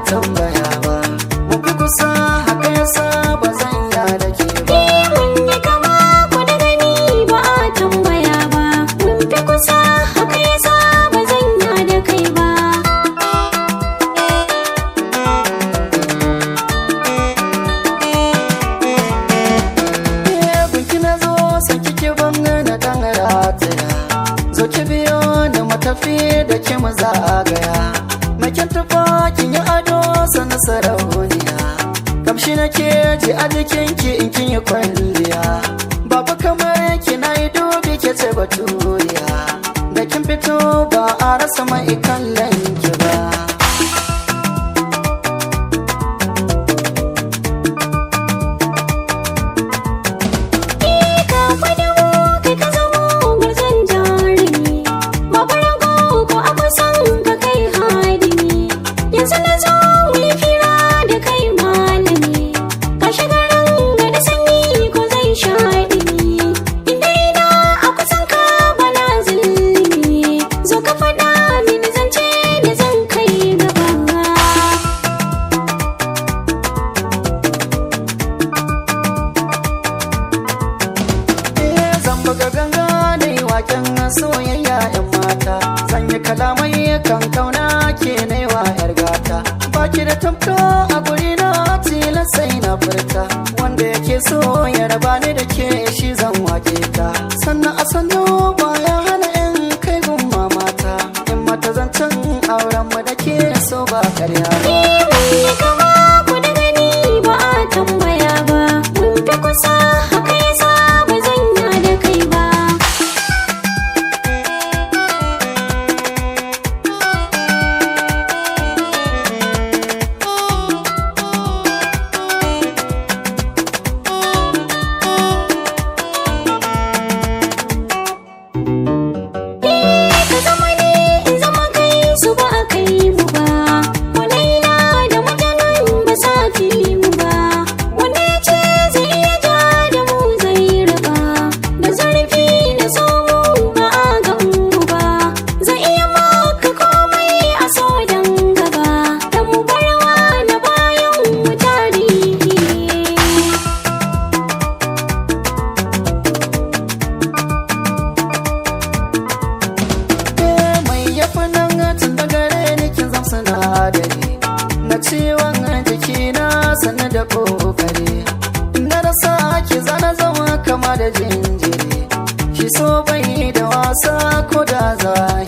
tambaya ba mu fi kusa haka yasa ba zan ya da ke ba mun yi kama ko da gani ba a tambaya ba mun fi kusa haka yasa ba zan ya da kai ba gunki na zo san kike ban na kan rataya zo ki biyo da matafi da ke mu zagaya makin tufa kin yi ado sana sarauniya kamshi nake ji a jikinki in kin yi kwalliya babu kamar ki na yi dubi ke ce baturiya da kin fito ba a rasa mai kallon ki ba buga ganga da yi waken soyayya yan mata sanya kalamai kan kauna ke naiwa yar gata baki da tamto a guri na tilas sai na furta wanda yake so ya raba ni da ke shi zan wake ta sannan a sannu baya hana yan kai gumma mata yan mata zancen auren mu da ke so ba karya ba kama ku da gani ba a tambaya ba mun fi kusa haka yasa ba zan ya da kai ba na ciwon jikina sannu da kokari na rasa ki zana zama kama da jinjiri shi so bai da wasa ko da zai